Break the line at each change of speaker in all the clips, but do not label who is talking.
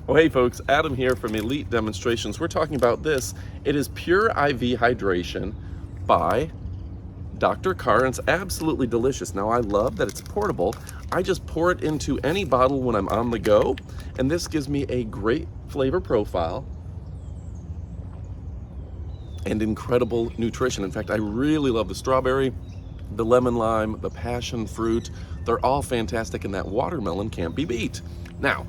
Well, hey folks, Adam here from Elite Demonstrations. We're talking about this. It is Pure IV Hydration by Dr. Kara, and it's absolutely delicious. Now, I love that it's portable. I just pour it into any bottle when I'm on the go, and this gives me a great flavor profile and incredible nutrition. In fact, I really love the strawberry, the lemon lime, the passion fruit. They're all fantastic, and that watermelon can't be beat. Now,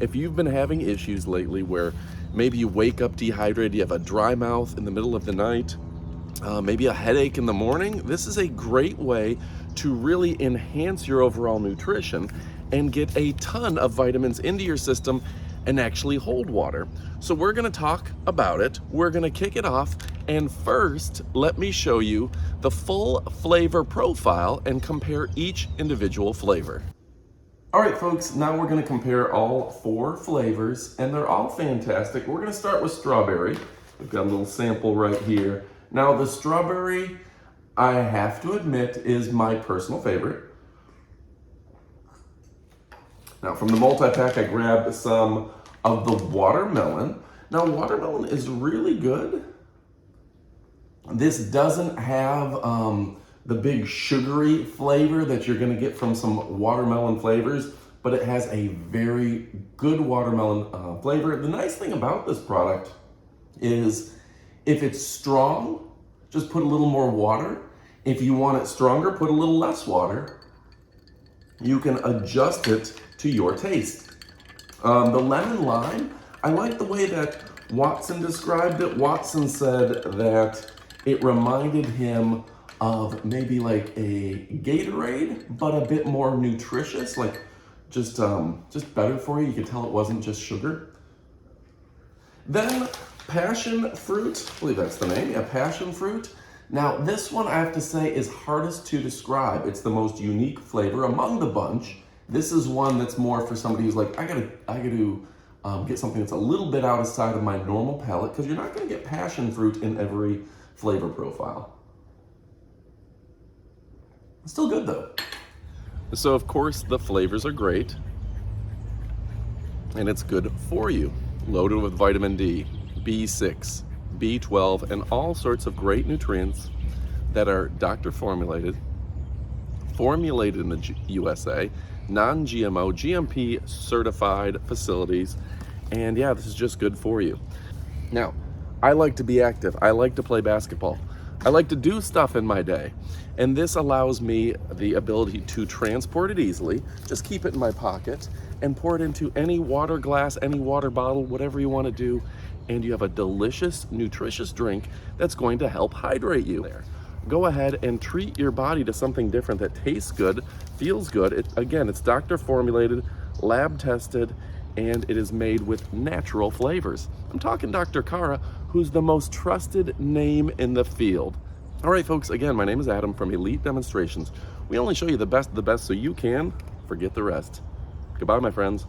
if you've been having issues lately where maybe you wake up dehydrated, you have a dry mouth in the middle of the night, maybe a headache in the morning, this is a great way to really enhance your overall nutrition and get a ton of vitamins into your system and actually hold water. So we're gonna talk about it, we're gonna kick it off, and first, let me show you the full flavor profile and compare each individual flavor. All right, folks, now we're gonna compare all 4 flavors, and they're all fantastic. We're gonna start with strawberry. We've got a little sample right here. Now, the strawberry, I have to admit, is my personal favorite. Now, from the multi-pack, I grabbed some of the watermelon. Now, watermelon is really good. This doesn't have the big sugary flavor that you're gonna get from some watermelon flavors, but it has a very good watermelon flavor. The nice thing about this product is if it's strong, just put a little more water. If you want it stronger, put a little less water. You can adjust it to your taste. The lemon lime, I like the way that Watson described it. Watson said that it reminded him of maybe like a Gatorade, but a bit more nutritious, like just better for you. You could tell it wasn't just sugar. Then passion fruit, I believe that's the name, yeah, passion fruit. Now this one I have to say is hardest to describe. It's the most unique flavor among the bunch. This is one that's more for somebody who's like, I gotta get something that's a little bit outside of my normal palate, because you're not gonna get passion fruit in every flavor profile. It's still good though. So of course the flavors are great, and it's good for you. Loaded with vitamin D, B6, B12, and all sorts of great nutrients that are doctor formulated in the USA, non-GMO, GMP certified facilities. And yeah, this is just good for you. Now, I like to be active. I like to play basketball. I like to do stuff in my day. And this allows me the ability to transport it easily, just keep it in my pocket and pour it into any water glass, any water bottle, whatever you want to do. And you have a delicious, nutritious drink that's going to help hydrate you there. Go ahead and treat your body to something different that tastes good, feels good. Again, it's doctor formulated, lab tested, and it is made with natural flavors. I'm talking Dr. Kara, who's the most trusted name in the field. All right, folks, again, my name is Adam from Elite Demonstrations. We only show you the best of the best so you can forget the rest. Goodbye, my friends.